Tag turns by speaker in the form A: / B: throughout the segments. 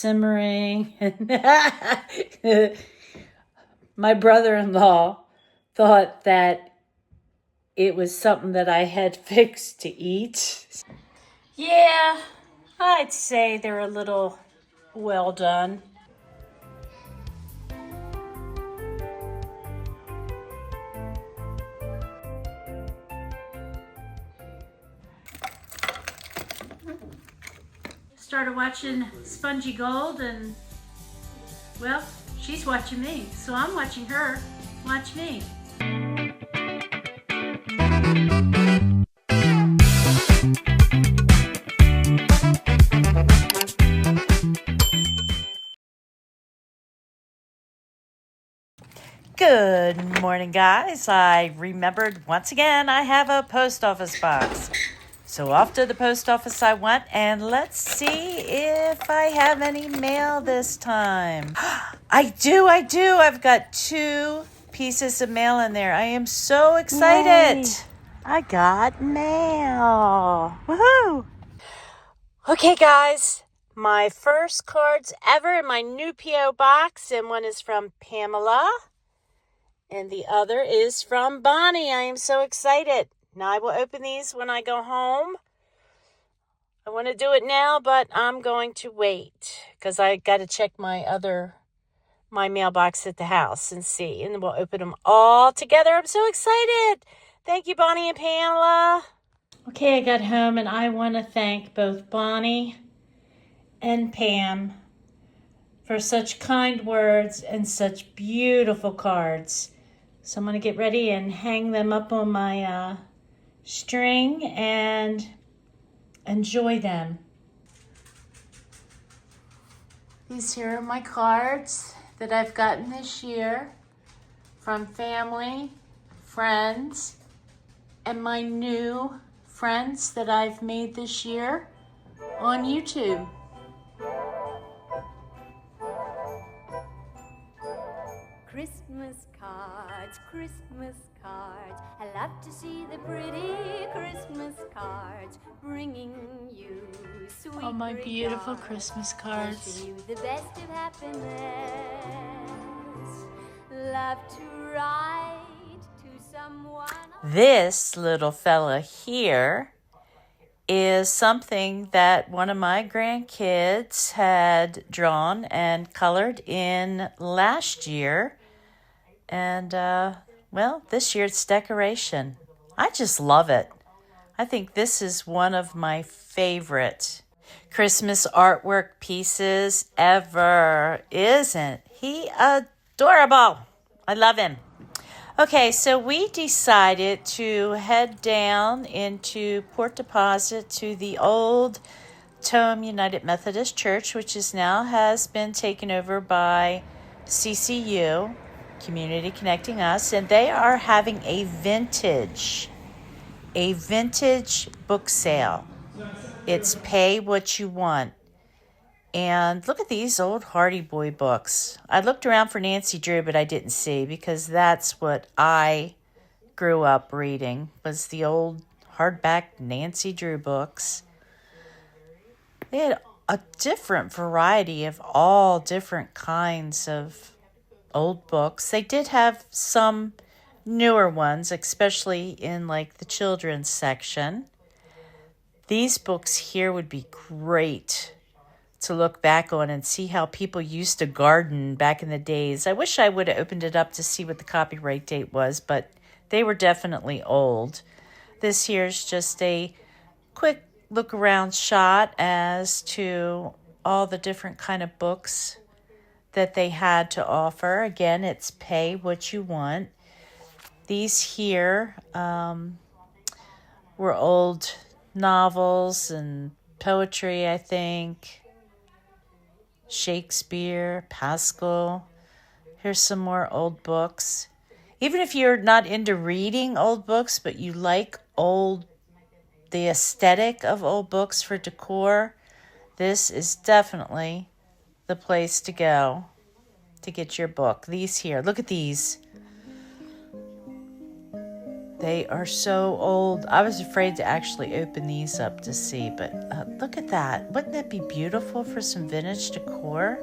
A: simmering. And my brother-in-law thought that it was something that I had fixed to eat. Yeah, I'd say they're a little well done. Started watching Spongy Gold, and well, she's watching me, so I'm watching her watch me. Good morning, guys. I remembered once again I have a post office box. So off to the post office I went, and let's see if I have any mail this time. I do. I've got 2 pieces of mail in there. I am so excited. Yay. I got mail. Woohoo! Okay, guys. My first cards ever in my new P.O. box, and one is from Pamela, and the other is from Bonnie. I am so excited. Now, I will open these when I go home. I want to do it now, but I'm going to wait because I got to check my mailbox at the house and see. And then we'll open them all together. I'm so excited. Thank you, Bonnie and Pamela. Okay, I got home, and I want to thank both Bonnie and Pam for such kind words and such beautiful cards. So I'm going to get ready and hang them up on my string and enjoy them. These here are my cards that I've gotten this year from family, friends, and my new friends that I've made this year on YouTube.
B: Christmas cards. I love to see the pretty Christmas cards bringing you sweet
A: Oh, my
B: regards.
A: beautiful Christmas cards.
B: Wishing you the best of happiness. Love to write to someone.
A: This little fella here is something that one of my grandkids had drawn and colored in last year. And, well, this year it's decoration. I just love it. I think this is one of my favorite Christmas artwork pieces ever. Isn't he adorable? I love him. Okay, so we decided to head down into Port Deposit to the old Tome United Methodist Church, which has been taken over by CCU, Community Connecting Us, and they are having a vintage book sale. It's pay what you want. And look at these old Hardy Boy books. I looked around for Nancy Drew, but I didn't see, because that's what I grew up reading, was the old hardback Nancy Drew books. They had a different variety of all different kinds of old books. They did have some newer ones, especially in like the children's section. These books here would be great to look back on and see how people used to garden back in the days. I wish I would have opened it up to see what the copyright date was, but they were definitely old. This here's just a quick look around shot as to all the different kind of books that they had to offer. Again, it's pay what you want. These here were old novels and poetry, I think. Shakespeare, Pascal. Here's some more old books. Even if you're not into reading old books, but you like the aesthetic of old books for decor, this is definitely the place to go to get your book. These here, look at these. They are so old. I was afraid to actually open these up to see, but look at that. Wouldn't that be beautiful for some vintage decor?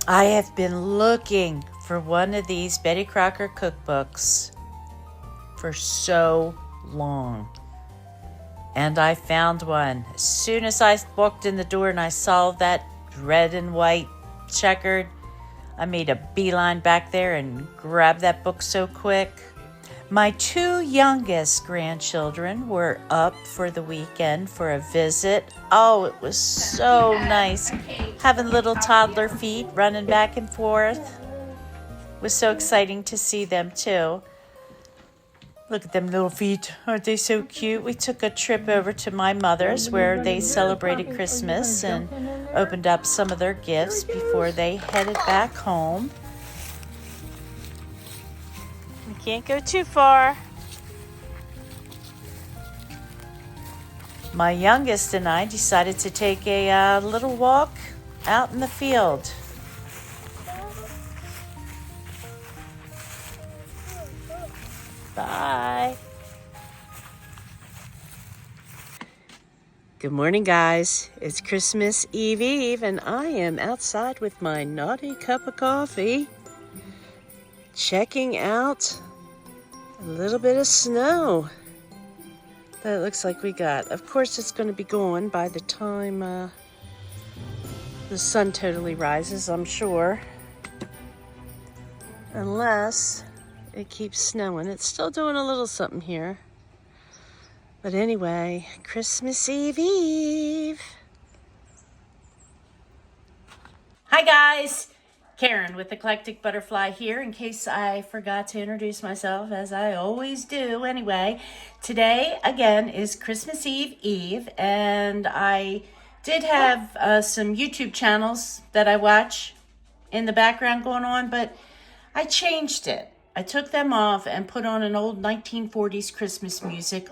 A: I have been looking for one of these Betty Crocker cookbooks for so long. And I found one. As soon as I walked in the door and I saw that red and white checkered, I made a beeline back there and grabbed that book so quick. My two youngest grandchildren were up for the weekend for a visit. Oh, it was so nice having little toddler feet running back and forth. It was so exciting to see them too. Look at them little feet. Aren't they so cute? We took a trip over to my mother's where they celebrated Christmas and opened up some of their gifts before they headed back home. We can't go too far. My youngest and I decided to take a little walk out in the field. Bye. Good morning, guys. It's Christmas Eve, and I am outside with my naughty cup of coffee, checking out a little bit of snow that it looks like we got. Of course, it's going to be gone by the time the sun totally rises, I'm sure. Unless it keeps snowing. It's still doing a little something here. But anyway, Christmas Eve. Hi guys, Karen with Eclectic Butterfly here, in case I forgot to introduce myself, as I always do. Anyway, today again is Christmas Eve, and I did have some YouTube channels that I watch in the background going on, but I changed it. I took them off and put on an old 1940s Christmas music.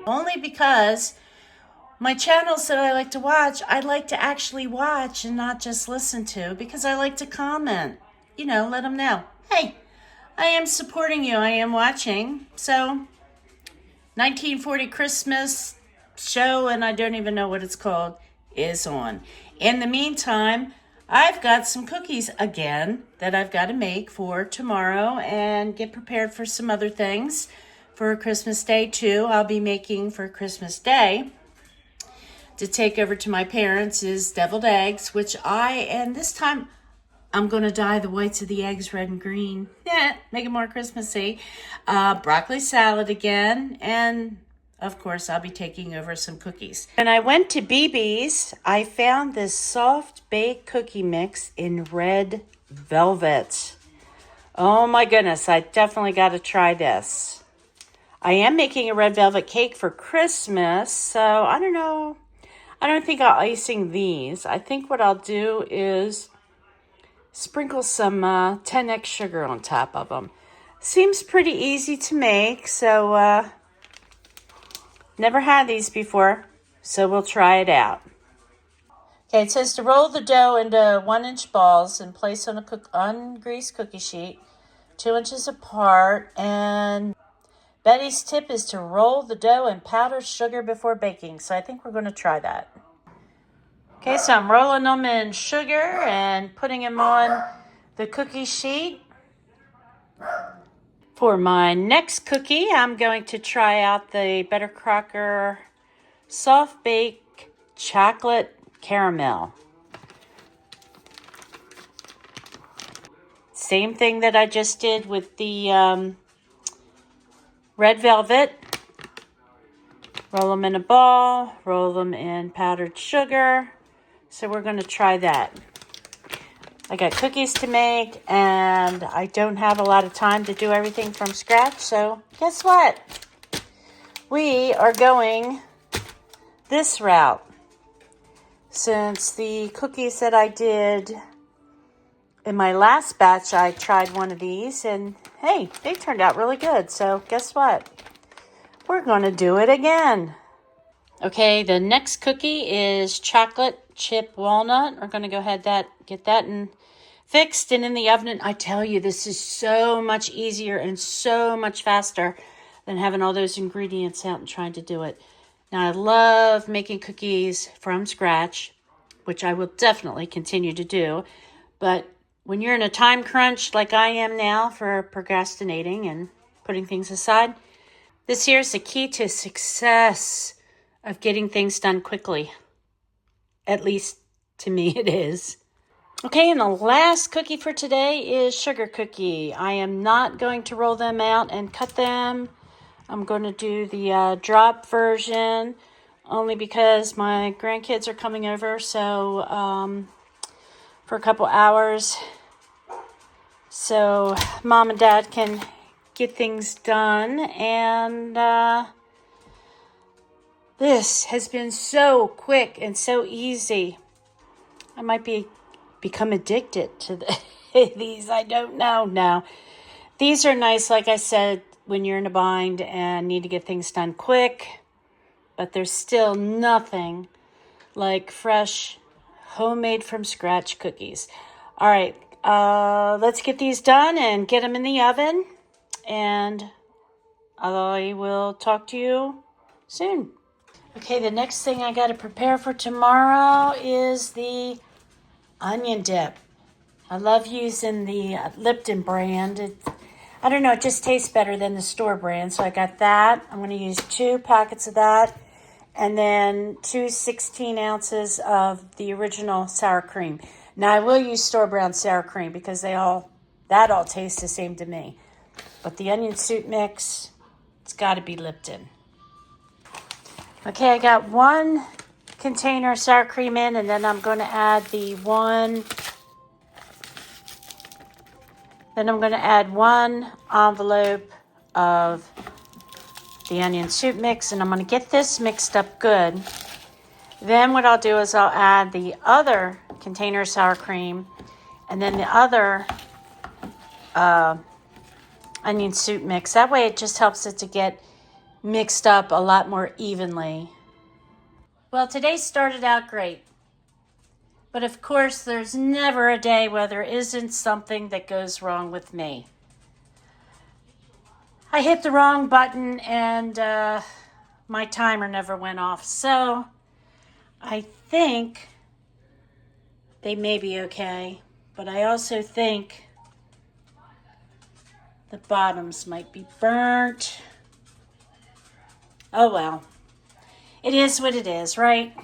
A: Only because my channels that I like to watch, I like to actually watch and not just listen to, because I like to comment. You know, let them know, hey, I am supporting you, I am watching. So, 1940 Christmas show, and I don't even know what it's called, is on. In the meantime, I've got some cookies again that I've got to make for tomorrow and get prepared for some other things for Christmas Day too. I'll be making for Christmas Day to take over to my parents is deviled eggs, which and this time I'm going to dye the whites of the eggs red and green. Yeah, make it more Christmassy. Broccoli salad again, and of course, I'll be taking over some cookies. When I went to BB's, I found this soft baked cookie mix in red velvet. Oh my goodness, I definitely got to try this. I am making a red velvet cake for Christmas, so I don't know. I don't think I'll icing these. I think what I'll do is sprinkle some 10x sugar on top of them. Seems pretty easy to make, so never had these before, so we'll try it out. Okay, it says to roll the dough into 1-inch balls and place on a ungreased cookie sheet, 2 inches apart. And Betty's tip is to roll the dough in powdered sugar before baking, so I think we're going to try that. Okay, so I'm rolling them in sugar and putting them on the cookie sheet. For my next cookie, I'm going to try out the Better Crocker Soft Bake Chocolate Caramel. Same thing that I just did with the red velvet. Roll them in a ball, roll them in powdered sugar. So we're going to try that. I got cookies to make, and I don't have a lot of time to do everything from scratch. So guess what? We are going this route. Since the cookies that I did in my last batch, I tried one of these, and hey, they turned out really good. So guess what? We're going to do it again. Okay, the next cookie is chocolate chip walnut. We're going to go ahead get that fixed and in the oven. I tell you, this is so much easier and so much faster than having all those ingredients out and trying to do it. Now, I love making cookies from scratch, which I will definitely continue to do. But when you're in a time crunch like I am now for procrastinating and putting things aside, this here is the key to success of getting things done quickly. At least to me it is. Okay, and the last cookie for today is sugar cookie. I am not going to roll them out and cut them. I'm going to do the drop version only because my grandkids are coming over, so for a couple hours, so mom and dad can get things done. And this has been so quick and so easy. I might become addicted to these. I don't know. No, these are nice, like I said, when you're in a bind and need to get things done quick. But there's still nothing like fresh, homemade from scratch cookies. All right, let's get these done and get them in the oven. And I will talk to you soon. Okay, the next thing I got to prepare for tomorrow is the onion dip. I love using the Lipton brand. I don't know, it just tastes better than the store brand. So I got that. I'm going to use 2 packets of that. And then 2 16 ounces of the original sour cream. Now, I will use store brand sour cream because that all tastes the same to me. But the onion soup mix, it's got to be Lipton. Okay, I got 1 container of sour cream in, and then I'm going to add one envelope of the onion soup mix, and I'm going to get this mixed up good. Then what I'll do is I'll add the other container of sour cream, and then the other onion soup mix. That way it just helps it to get mixed up a lot more evenly. Well, today started out great. But of course, there's never a day where there isn't something that goes wrong with me. I hit the wrong button and my timer never went off. So I think they may be okay. But I also think the bottoms might be burnt. Oh well. It is what it is, right?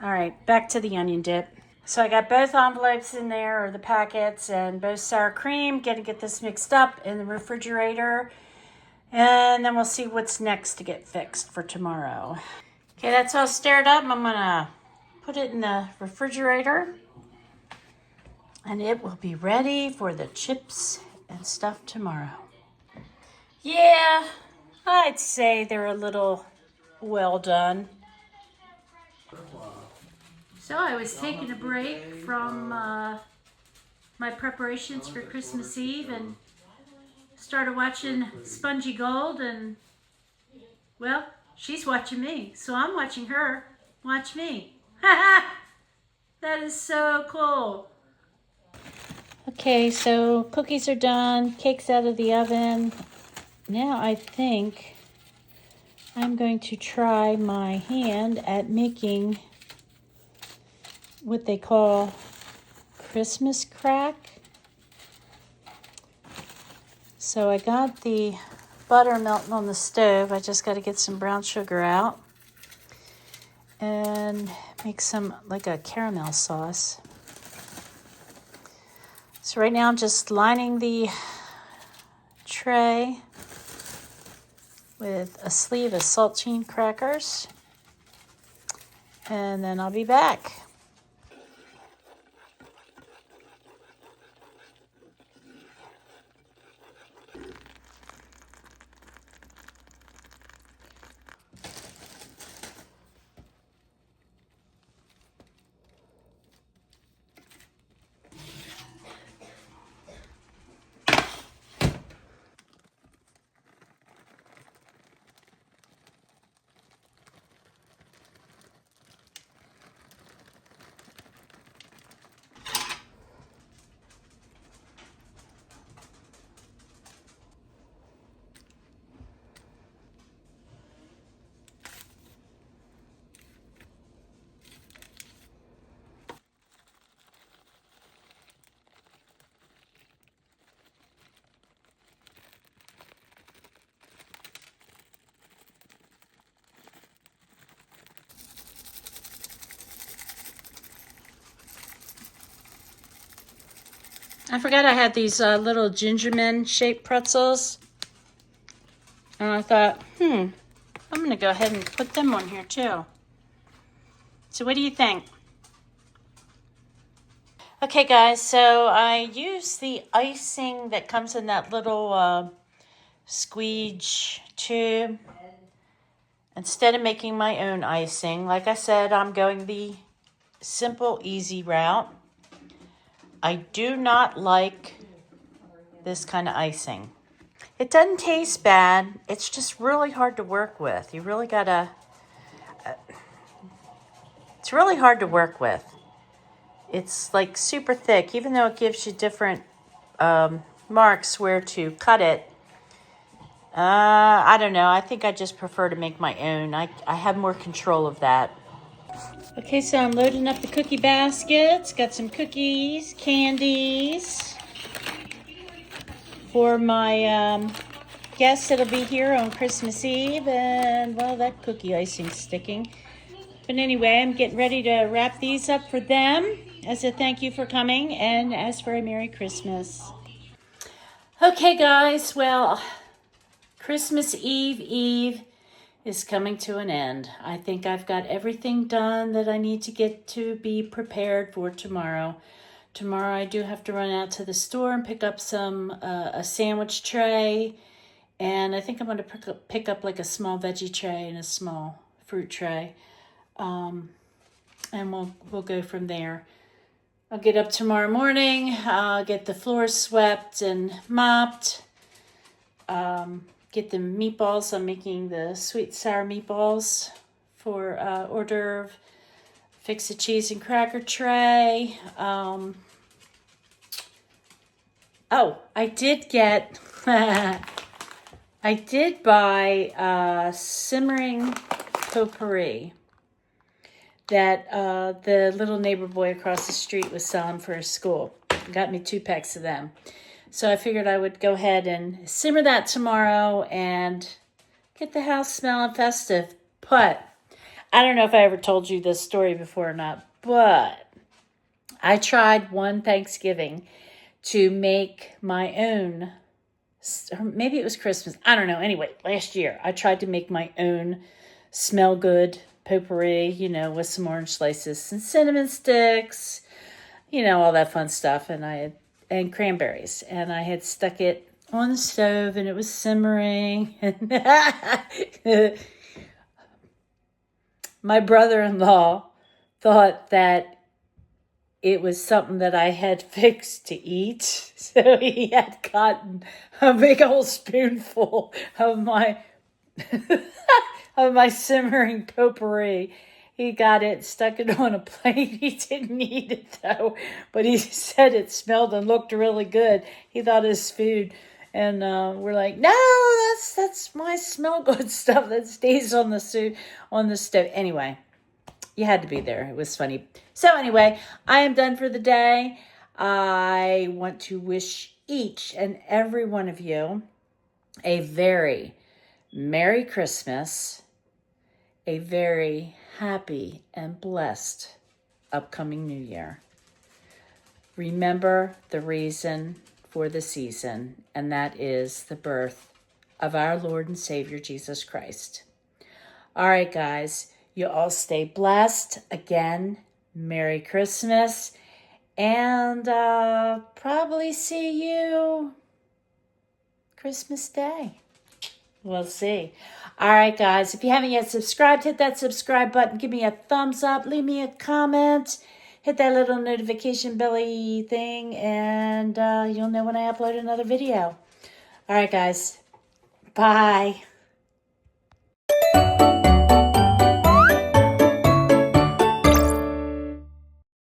A: All right, back to the onion dip. So I got both envelopes in there, or the packets, and both sour cream. Gonna get this mixed up in the refrigerator. And then we'll see what's next to get fixed for tomorrow. Okay, that's all stirred up. I'm gonna put it in the refrigerator and it will be ready for the chips and stuff tomorrow. Yeah, I'd say they're a little well done. So I was taking a break from my preparations for Christmas Eve and started watching Spongy Gold, and well, she's watching me, so I'm watching her watch me. That is so cool. Okay, so cookies are done, cake's out of the oven. Now I think I'm going to try my hand at making what they call Christmas crack. So I got the butter melting on the stove. I just got to get some brown sugar out and make some like a caramel sauce. So right now I'm just lining the tray with a sleeve of saltine crackers, and then I'll be back. I forgot I had these little gingerman shaped pretzels. And I thought, I'm going to go ahead and put them on here too. So what do you think? Okay guys, so I use the icing that comes in that little squeege tube. Instead of making my own icing, like I said, I'm going the simple, easy route. I do not like this kind of icing. It doesn't taste bad. It's just really hard to work with. You really gotta, it's really hard to work with. It's like super thick, even though it gives you different marks where to cut it. I don't know. I think I just prefer to make my own. I have more control of that. Okay, so I'm loading up the cookie baskets. Got some cookies, candies for my guests that'll be here on Christmas Eve. And, well, that cookie icing's sticking. But anyway, I'm getting ready to wrap these up for them as a thank you for coming and as for a Merry Christmas. Okay, guys, well, Christmas Eve is coming to an end. I think I've got everything done that I need to get to be prepared for tomorrow. Tomorrow I do have to run out to the store and pick up a sandwich tray, and I think I'm going to pick up like a small veggie tray and a small fruit tray, and we'll go from there. I'll get up tomorrow morning. I'll get the floors swept and mopped. Get the meatballs. I'm making the sweet sour meatballs for hors d'oeuvre. Fix the cheese and cracker tray. Oh, I did get, I did buy simmering potpourri that the little neighbor boy across the street was selling for his school. Got me 2 packs of them. So I figured I would go ahead and simmer that tomorrow and get the house smelling festive. But I don't know if I ever told you this story before or not, but I tried one Thanksgiving to make my own or maybe it was Christmas. I don't know. Anyway, last year I tried to make my own smell good potpourri, with some orange slices and cinnamon sticks, all that fun stuff. And cranberries. And I had stuck it on the stove and it was simmering. And my brother-in-law thought that it was something that I had fixed to eat. So he had gotten a big old spoonful of my of my simmering potpourri. He got it, stuck it on a plate. He didn't eat it though, but he said it smelled and looked really good. He thought it was food. And we're like, no, that's my smell good stuff that stays on the stove. Anyway, you had to be there. It was funny. So anyway, I am done for the day. I want to wish each and every one of you a very Merry Christmas, a very happy and blessed upcoming New Year. Remember the reason for the season, and that is the birth of our Lord and Savior, Jesus Christ. All right, guys, you all stay blessed. Again, Merry Christmas, and probably see you Christmas Day. We'll see. All right, guys, if you haven't yet subscribed, hit that subscribe button. Give me a thumbs up. Leave me a comment. Hit that little notification belly thing, and you'll know when I upload another video. All right, guys. Bye.